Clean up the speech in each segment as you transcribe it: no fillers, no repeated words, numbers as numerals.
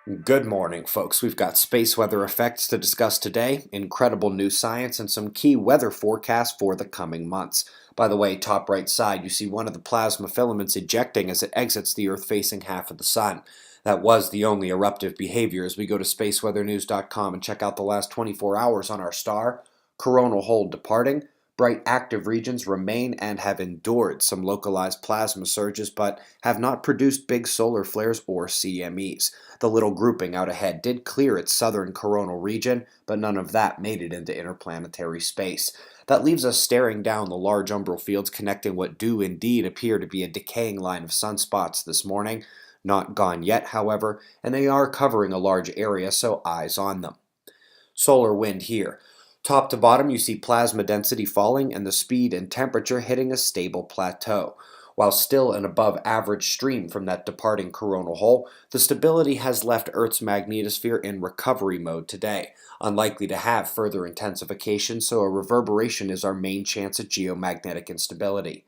Good morning, folks. We've got space weather effects to discuss today, incredible new science, and some key weather forecasts for the coming months. By the way, top right side, you see one of the plasma filaments ejecting as it exits the Earth-facing half of the sun. That was the only eruptive behavior as we go to spaceweathernews.com and check out the last 24 hours on our star. Coronal hole departing. Bright active regions remain and have endured some localized plasma surges but have not produced big solar flares or CMEs. The little grouping out ahead did clear its southern coronal region, but none of that made it into interplanetary space. That leaves us staring down the large umbral fields connecting what do indeed appear to be a decaying line of sunspots this morning. Not gone yet, however, and they are covering a large area, so eyes on them. Solar wind here. Top to bottom, you see plasma density falling and the speed and temperature hitting a stable plateau. While still an above average stream from that departing coronal hole, the stability has left Earth's magnetosphere in recovery mode today, unlikely to have further intensification, so a reverberation is our main chance at geomagnetic instability.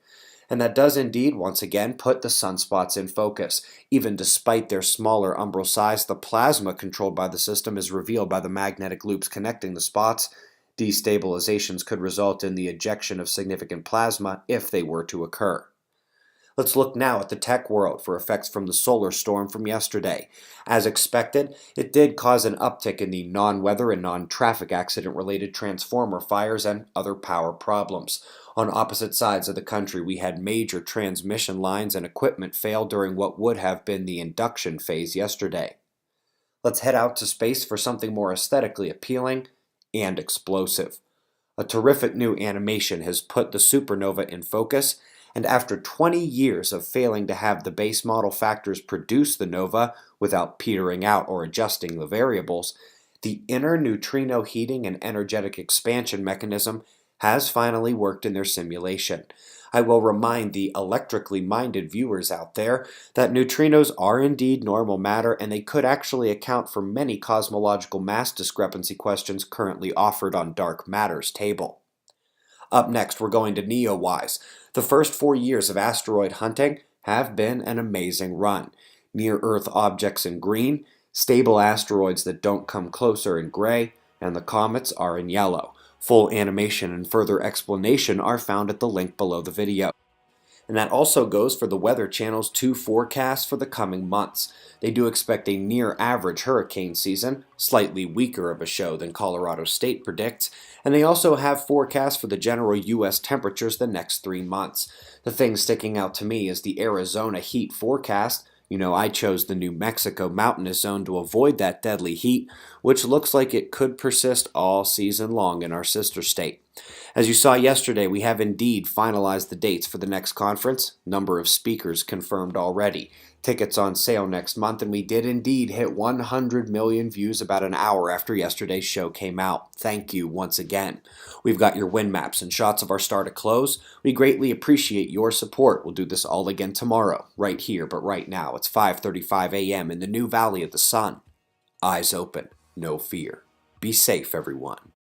And that does indeed, once again, put the sunspots in focus. Even despite their smaller umbral size, the plasma controlled by the system is revealed by the magnetic loops connecting the spots. Destabilizations could result in the ejection of significant plasma if they were to occur. Let's look now at the tech world for effects from the solar storm from yesterday. As expected, it did cause an uptick in the non-weather and non-traffic accident-related transformer fires and other power problems. On opposite sides of the country, we had major transmission lines and equipment fail during what would have been the induction phase yesterday. Let's head out to space for something more aesthetically appealing and explosive. A terrific new animation has put the supernova in focus, and after 20 years of failing to have the base model factors produce the nova without petering out or adjusting the variables, the inner neutrino heating and energetic expansion mechanism has finally worked in their simulation. I will remind the electrically minded viewers out there that neutrinos are indeed normal matter and they could actually account for many cosmological mass discrepancy questions currently offered on dark matter's table. Up next, we're going to Neowise. The first 4 years of asteroid hunting have been an amazing run. Near-Earth objects in green, stable asteroids that don't come closer in gray, and the comets are in yellow. Full animation and further explanation are found at the link below the video. And that also goes for the Weather Channel's 2 forecasts for the coming months. They do expect a near-average hurricane season, slightly weaker of a show than Colorado State predicts, and they also have forecasts for the general U.S. temperatures the next 3 months. The thing sticking out to me is the Arizona heat forecast. You know, I chose the New Mexico mountainous zone to avoid that deadly heat, which looks like it could persist all season long in our sister state. As you saw yesterday, we have indeed finalized the dates for the next conference. Number of speakers confirmed already. Tickets on sale next month, and we did indeed hit 100 million views about an hour after yesterday's show came out. Thank you once again. We've got your wind maps and shots of our star to close. We greatly appreciate your support. We'll do this all again tomorrow, right here, but right now it's 5:35 a.m. in the new Valley of the Sun. Eyes open, no fear. Be safe, everyone.